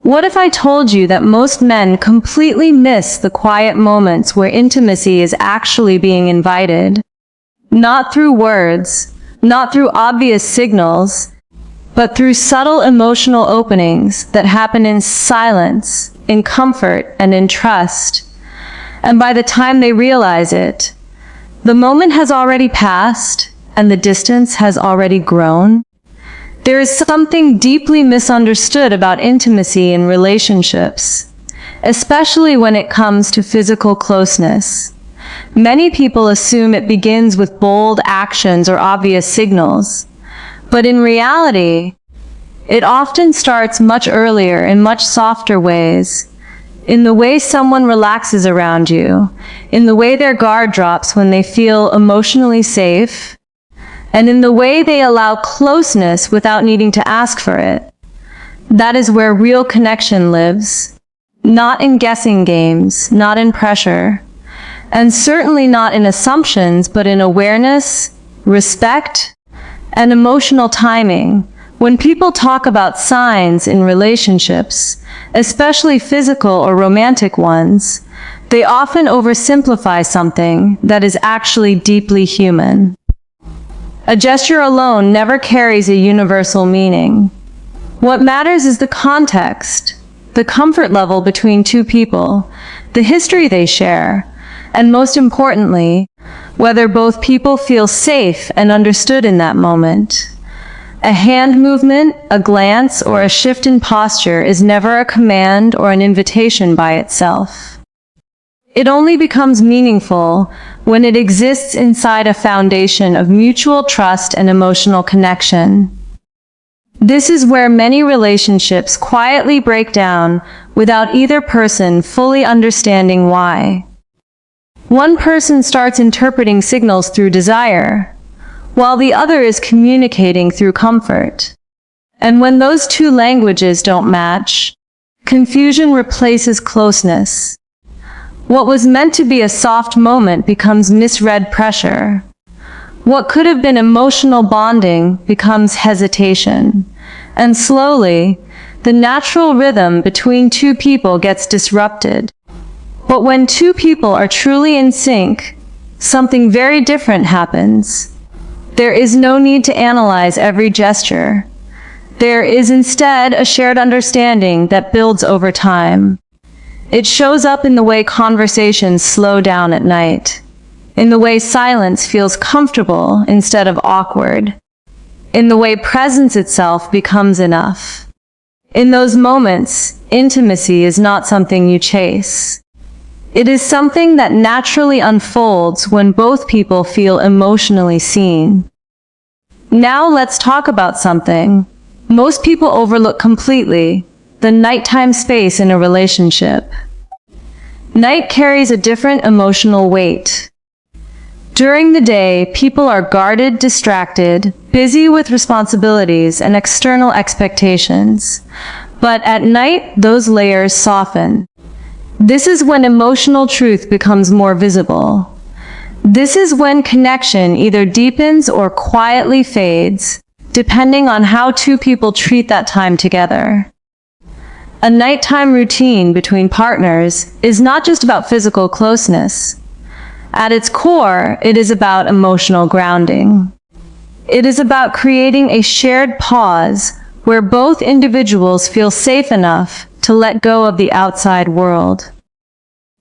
What if I told you that most men completely miss the quiet moments where intimacy is actually being invited? Not through words, not through obvious signals, but through subtle emotional openings that happen in silence, in comfort, and in trust. And by the time they realize it, the moment has already passed, and the distance has already grown. There is something deeply misunderstood about intimacy in relationships, especially when it comes to physical closeness. Many people assume it begins with bold actions or obvious signals, but in reality, it often starts much earlier in much softer ways. In the way someone relaxes around you, in the way their guard drops when they feel emotionally safe, and in the way they allow closeness without needing to ask for it. That is where real connection lives, not in guessing games, not in pressure, and certainly not in assumptions, but in awareness, respect, and emotional timing. When people talk about signs in relationships, especially physical or romantic ones, they often oversimplify something that is actually deeply human. A gesture alone never carries a universal meaning. What matters is the context, the comfort level between two people, the history they share, and most importantly, whether both people feel safe and understood in that moment. A hand movement, a glance, or a shift in posture is never a command or an invitation by itself. It only becomes meaningful when it exists inside a foundation of mutual trust and emotional connection. This is where many relationships quietly break down without either person fully understanding why. One person starts interpreting signals through desire, while the other is communicating through comfort. And when those two languages don't match, confusion replaces closeness. What was meant to be a soft moment becomes misread pressure. What could have been emotional bonding becomes hesitation. And slowly, the natural rhythm between two people gets disrupted. But when two people are truly in sync, something very different happens. There is no need to analyze every gesture. There is instead a shared understanding that builds over time. It shows up in the way conversations slow down at night, in the way silence feels comfortable instead of awkward, in the way presence itself becomes enough. In those moments, intimacy is not something you chase. It is something that naturally unfolds when both people feel emotionally seen. Now let's talk about something most people overlook completely: the nighttime space in a relationship. Night carries a different emotional weight. During the day, people are guarded, distracted, busy with responsibilities and external expectations. But at night, those layers soften. This is when emotional truth becomes more visible. This is when connection either deepens or quietly fades, depending on how two people treat that time together. A nighttime routine between partners is not just about physical closeness. At its core, it is about emotional grounding. It is about creating a shared pause where both individuals feel safe enough to let go of the outside world.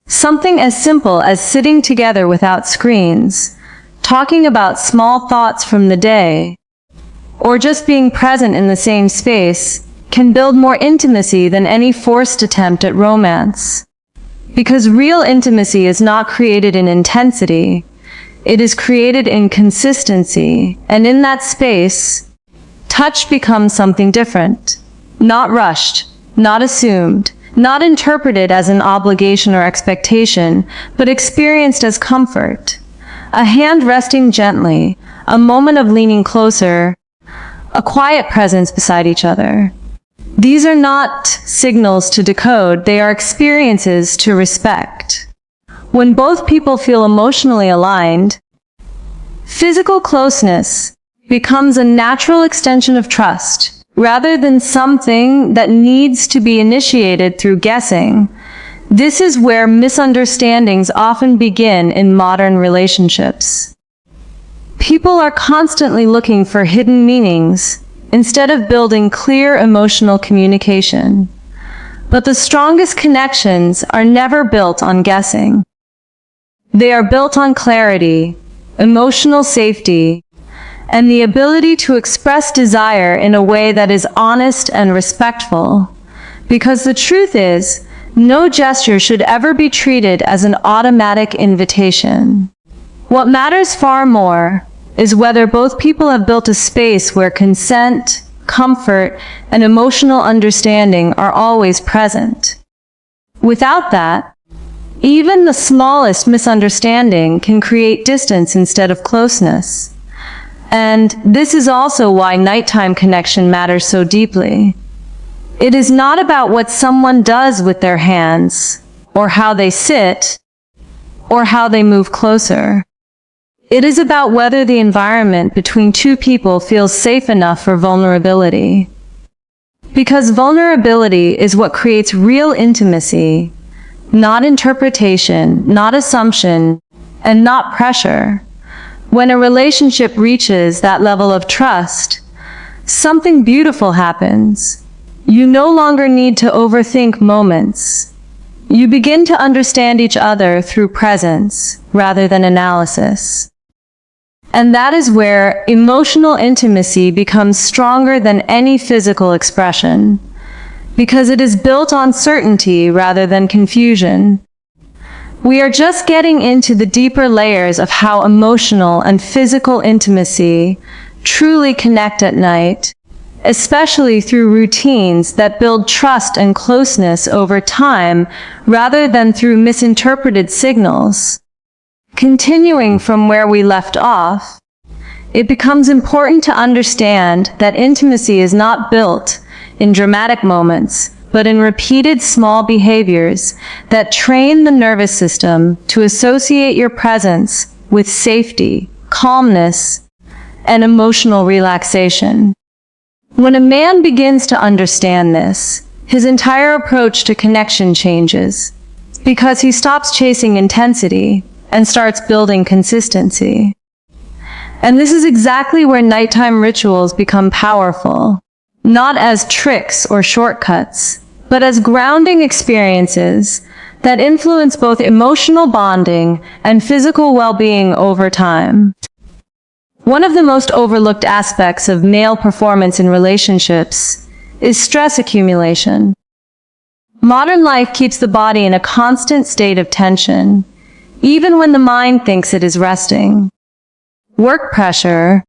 Something as simple as sitting together without screens, talking about small thoughts from the day, or just being present in the same space can build more intimacy than any forced attempt at romance. Because real intimacy is not created in intensity, it is created in consistency, and in that space, touch becomes something different, not rushed, not assumed, not interpreted as an obligation or expectation, but experienced as comfort. A hand resting gently, a moment of leaning closer, a quiet presence beside each other. These are not signals to decode, they are experiences to respect. When both people feel emotionally aligned, physical closeness becomes a natural extension of trust, rather than something that needs to be initiated through guessing. This is where misunderstandings often begin in modern relationships. People are constantly looking for hidden meanings instead of building clear emotional communication. But the strongest connections are never built on guessing. They are built on clarity, emotional safety, and the ability to express desire in a way that is honest and respectful. Because the truth is, no gesture should ever be treated as an automatic invitation. What matters far more is whether both people have built a space where consent, comfort, and emotional understanding are always present. Without that, even the smallest misunderstanding can create distance instead of closeness. And this is also why nighttime connection matters so deeply. It is not about what someone does with their hands, or how they sit, or how they move closer. It is about whether the environment between two people feels safe enough for vulnerability. Because vulnerability is what creates real intimacy, not interpretation, not assumption, and not pressure. When a relationship reaches that level of trust, something beautiful happens. You no longer need to overthink moments. You begin to understand each other through presence rather than analysis. And that is where emotional intimacy becomes stronger than any physical expression, because it is built on certainty rather than confusion. We are just getting into the deeper layers of how emotional and physical intimacy truly connect at night, especially through routines that build trust and closeness over time rather than through misinterpreted signals. Continuing from where we left off, it becomes important to understand that intimacy is not built in dramatic moments, but in repeated small behaviors that train the nervous system to associate your presence with safety, calmness, and emotional relaxation. When a man begins to understand this, his entire approach to connection changes, because he stops chasing intensity and starts building consistency. And this is exactly where nighttime rituals become powerful, not as tricks or shortcuts, but as grounding experiences that influence both emotional bonding and physical well-being over time. One of the most overlooked aspects of male performance in relationships is stress accumulation. Modern life keeps the body in a constant state of tension, even when the mind thinks it is resting. Work pressure,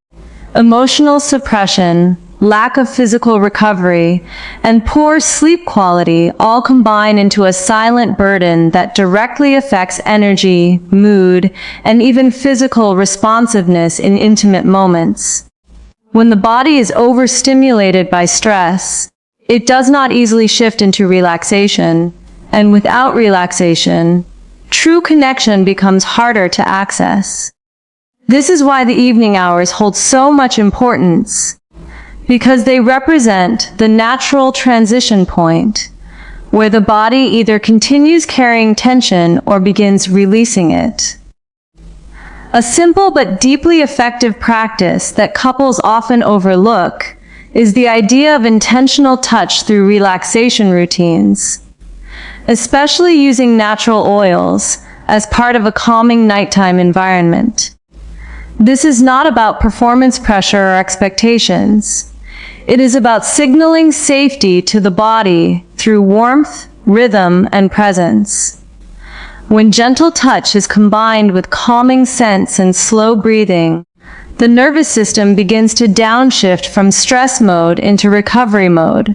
emotional suppression, lack of physical recovery, and poor sleep quality all combine into a silent burden that directly affects energy, mood, and even physical responsiveness in intimate moments. When the body is overstimulated by stress, it does not easily shift into relaxation, and without relaxation, true connection becomes harder to access. This is why the evening hours hold so much importance, because they represent the natural transition point, where the body either continues carrying tension or begins releasing it. A simple but deeply effective practice that couples often overlook is the idea of intentional touch through relaxation routines, especially using natural oils as part of a calming nighttime environment. This is not about performance pressure or expectations. It is about signaling safety to the body through warmth, rhythm, and presence. When gentle touch is combined with calming scents and slow breathing, the nervous system begins to downshift from stress mode into recovery mode.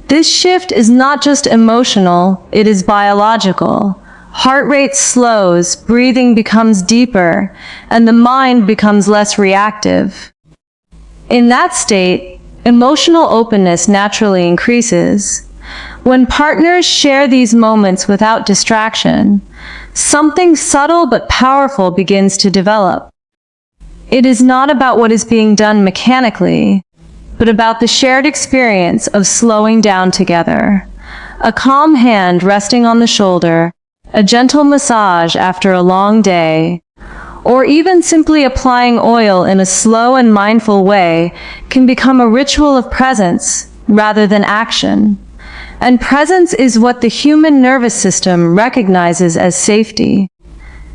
This shift is not just emotional, it is biological. Heart rate slows, breathing becomes deeper, and the mind becomes less reactive. In that state, emotional openness naturally increases. When partners share these moments without distraction, something subtle but powerful begins to develop. It is not about what is being done mechanically, but about the shared experience of slowing down together. A calm hand resting on the shoulder, a gentle massage after a long day, or even simply applying oil in a slow and mindful way can become a ritual of presence rather than action. And presence is what the human nervous system recognizes as safety.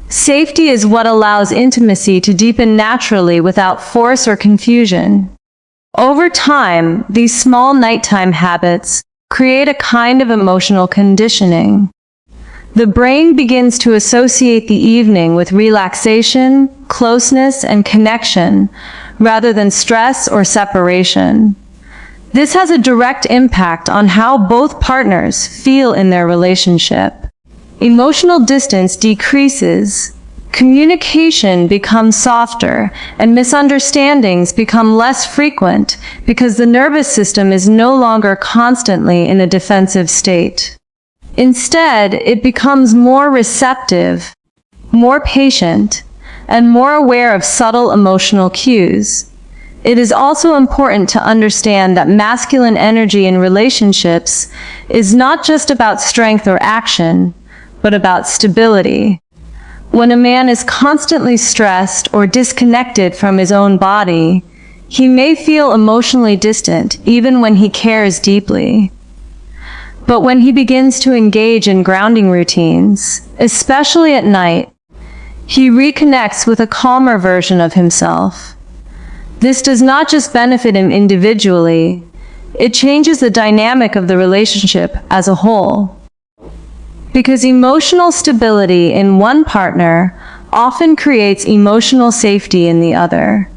Safety is what allows intimacy to deepen naturally without force or confusion. Over time, these small nighttime habits create a kind of emotional conditioning. The brain begins to associate the evening with relaxation, closeness, and connection, rather than stress or separation. This has a direct impact on how both partners feel in their relationship. Emotional distance decreases, communication becomes softer, and misunderstandings become less frequent because the nervous system is no longer constantly in a defensive state. Instead, it becomes more receptive, more patient, and more aware of subtle emotional cues. It is also important to understand that masculine energy in relationships is not just about strength or action, but about stability. When a man is constantly stressed or disconnected from his own body, he may feel emotionally distant even when he cares deeply. But when he begins to engage in grounding routines, especially at night, he reconnects with a calmer version of himself. This does not just benefit him individually, it changes the dynamic of the relationship as a whole. Because emotional stability in one partner often creates emotional safety in the other.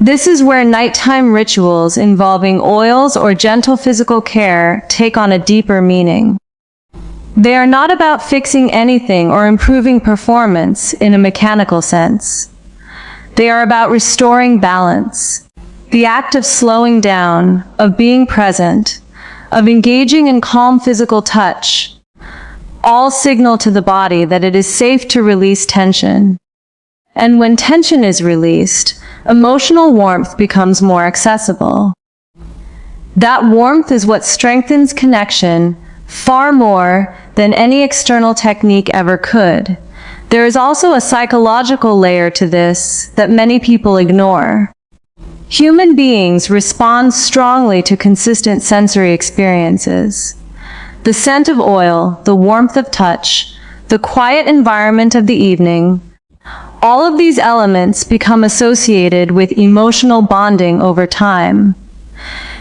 This is where nighttime rituals involving oils or gentle physical care take on a deeper meaning. They are not about fixing anything or improving performance in a mechanical sense. They are about restoring balance. The act of slowing down, of being present, of engaging in calm physical touch, all signal to the body that it is safe to release tension. And when tension is released, emotional warmth becomes more accessible. That warmth is what strengthens connection far more than any external technique ever could. There is also a psychological layer to this that many people ignore. Human beings respond strongly to consistent sensory experiences. The scent of oil, the warmth of touch, the quiet environment of the evening, all of these elements become associated with emotional bonding over time.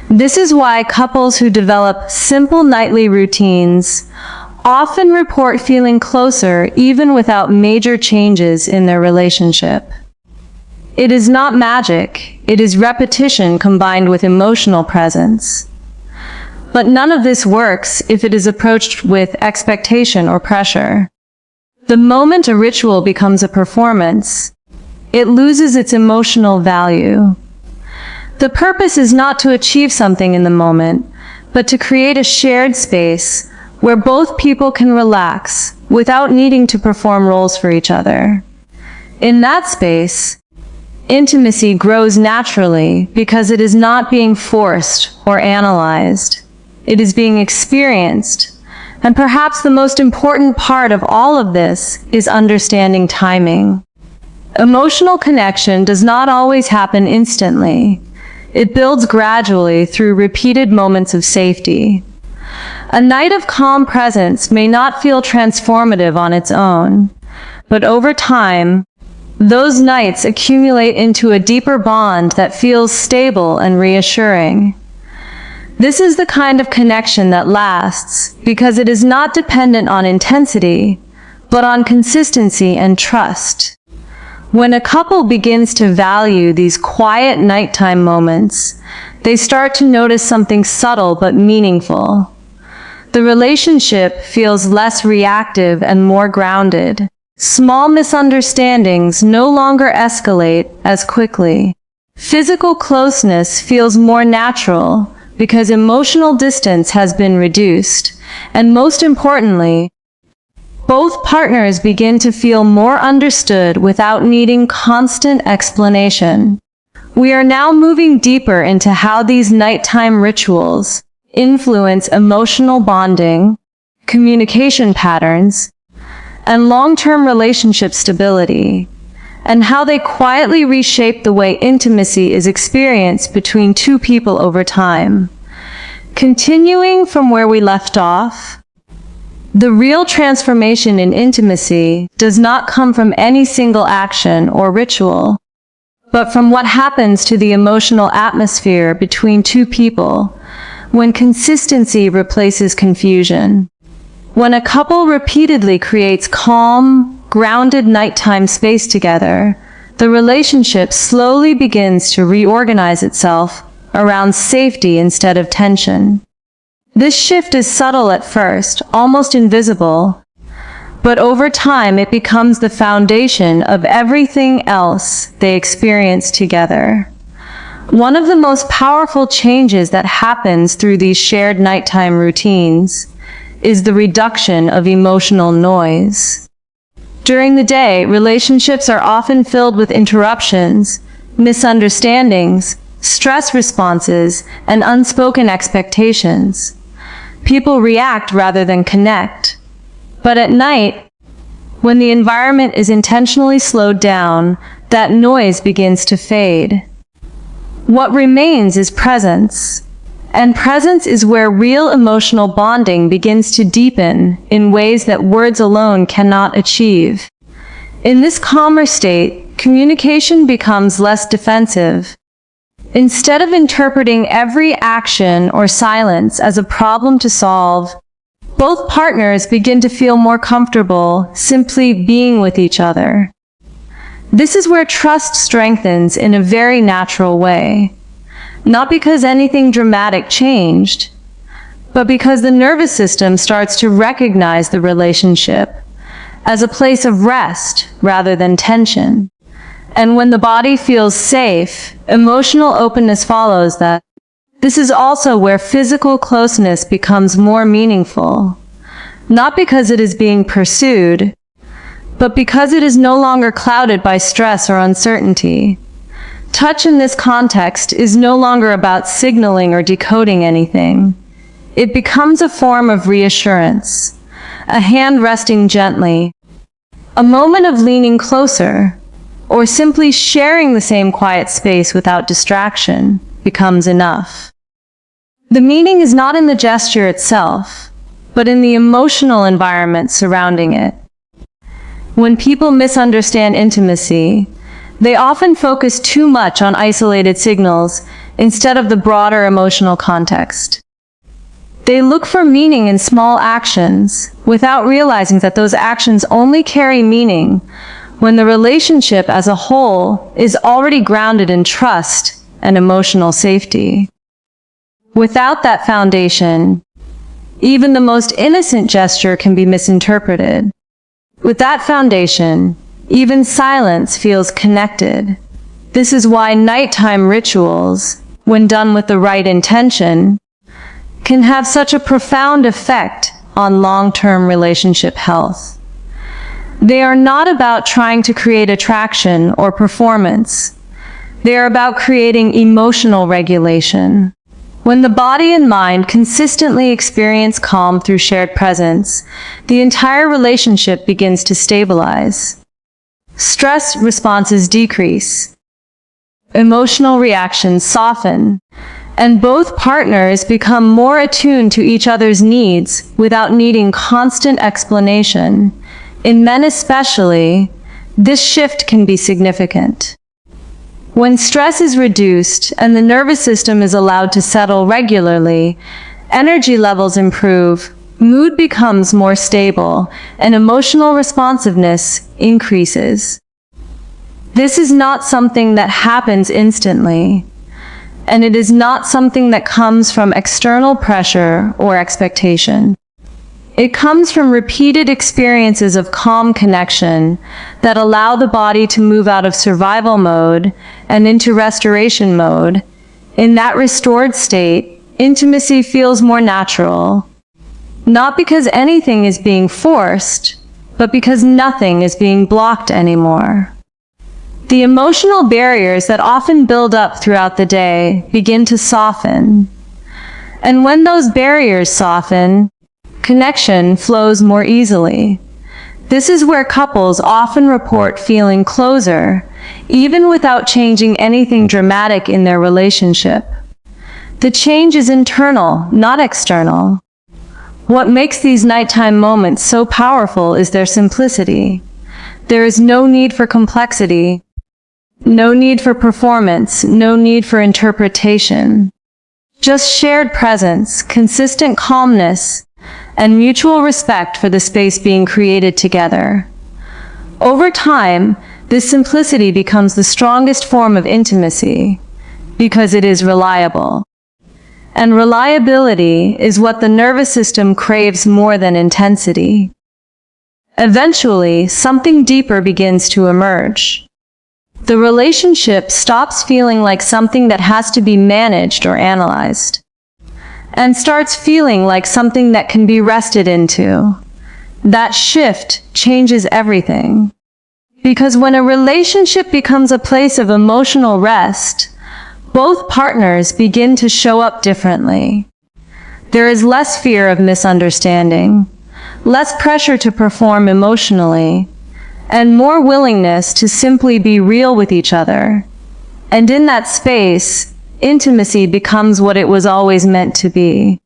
This is why couples who develop simple nightly routines often report feeling closer even without major changes in their relationship. It is not magic, it is repetition combined with emotional presence. But none of this works if it is approached with expectation or pressure. The moment a ritual becomes a performance, it loses its emotional value. The purpose is not to achieve something in the moment, but to create a shared space where both people can relax without needing to perform roles for each other. In that space, intimacy grows naturally because it is not being forced or analyzed. It is being experienced. And perhaps the most important part of all of this is understanding timing. Emotional connection does not always happen instantly. It builds gradually through repeated moments of safety. A night of calm presence may not feel transformative on its own, but over time, those nights accumulate into a deeper bond that feels stable and reassuring. This is the kind of connection that lasts because it is not dependent on intensity, but on consistency and trust. When a couple begins to value these quiet nighttime moments, they start to notice something subtle but meaningful. The relationship feels less reactive and more grounded. Small misunderstandings no longer escalate as quickly. Physical closeness feels more natural because emotional distance has been reduced, and most importantly, both partners begin to feel more understood without needing constant explanation. We are now moving deeper into how these nighttime rituals influence emotional bonding, communication patterns, and long-term relationship stability, and how they quietly reshape the way intimacy is experienced between two people over time. Continuing from where we left off, the real transformation in intimacy does not come from any single action or ritual, but from what happens to the emotional atmosphere between two people when consistency replaces confusion. When a couple repeatedly creates calm, grounded nighttime space together, the relationship slowly begins to reorganize itself around safety instead of tension. This shift is subtle at first, almost invisible, but over time it becomes the foundation of everything else they experience together. One of the most powerful changes that happens through these shared nighttime routines is the reduction of emotional noise. During the day, relationships are often filled with interruptions, misunderstandings, stress responses, and unspoken expectations. People react rather than connect. But at night, when the environment is intentionally slowed down, that noise begins to fade. What remains is presence. And presence is where real emotional bonding begins to deepen in ways that words alone cannot achieve. In this calmer state, communication becomes less defensive. Instead of interpreting every action or silence as a problem to solve, both partners begin to feel more comfortable simply being with each other. This is where trust strengthens in a very natural way. Not because anything dramatic changed, but because the nervous system starts to recognize the relationship as a place of rest rather than tension. And when the body feels safe, emotional openness follows that. This is also where physical closeness becomes more meaningful, not because it is being pursued, but because it is no longer clouded by stress or uncertainty. Touch in this context is no longer about signaling or decoding anything. It becomes a form of reassurance, a hand resting gently, a moment of leaning closer, or simply sharing the same quiet space without distraction becomes enough. The meaning is not in the gesture itself, but in the emotional environment surrounding it. When people misunderstand intimacy, they often focus too much on isolated signals instead of the broader emotional context. They look for meaning in small actions without realizing that those actions only carry meaning when the relationship as a whole is already grounded in trust and emotional safety. Without that foundation, even the most innocent gesture can be misinterpreted. With that foundation, even silence feels connected. This is why nighttime rituals, when done with the right intention, can have such a profound effect on long-term relationship health. They are not about trying to create attraction or performance. They are about creating emotional regulation. When the body and mind consistently experience calm through shared presence, the entire relationship begins to stabilize. Stress responses decrease, emotional reactions soften, and both partners become more attuned to each other's needs without needing constant explanation. In men especially, this shift can be significant. When stress is reduced and the nervous system is allowed to settle regularly, energy levels improve, mood becomes more stable, and emotional responsiveness increases. This is not something that happens instantly, and it is not something that comes from external pressure or expectation. It comes from repeated experiences of calm connection that allow the body to move out of survival mode and into restoration mode. In that restored state, intimacy feels more natural, not because anything is being forced, but because nothing is being blocked anymore. The emotional barriers that often build up throughout the day begin to soften. And when those barriers soften, connection flows more easily. This is where couples often report feeling closer, even without changing anything dramatic in their relationship. The change is internal, not external. What makes these nighttime moments so powerful is their simplicity. There is no need for complexity, no need for performance, no need for interpretation. Just shared presence, consistent calmness, and mutual respect for the space being created together. Over time, this simplicity becomes the strongest form of intimacy because it is reliable. And reliability is what the nervous system craves more than intensity. Eventually, something deeper begins to emerge. The relationship stops feeling like something that has to be managed or analyzed, and starts feeling like something that can be rested into. That shift changes everything. Because when a relationship becomes a place of emotional rest, both partners begin to show up differently. There is less fear of misunderstanding, less pressure to perform emotionally, and more willingness to simply be real with each other. And in that space, intimacy becomes what it was always meant to be.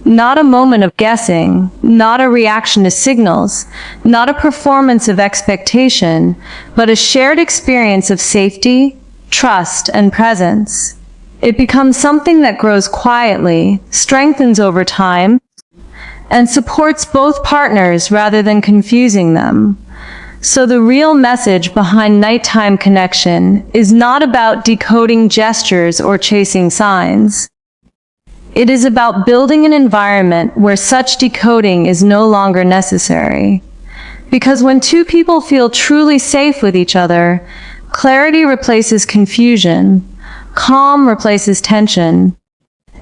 Not a moment of guessing, not a reaction to signals, not a performance of expectation, but a shared experience of safety, trust, and presence. It becomes something that grows quietly, strengthens over time, and supports both partners rather than confusing them. So the real message behind nighttime connection is not about decoding gestures or chasing signs. It is about building an environment where such decoding is no longer necessary. Because when two people feel truly safe with each other, clarity replaces confusion, calm replaces tension,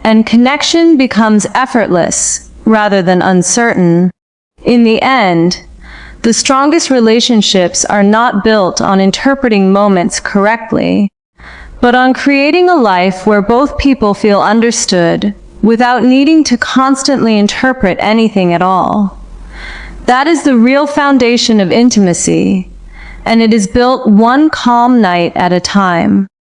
and connection becomes effortless rather than uncertain. In the end, the strongest relationships are not built on interpreting moments correctly, but on creating a life where both people feel understood without needing to constantly interpret anything at all. That is the real foundation of intimacy, and it is built one calm night at a time.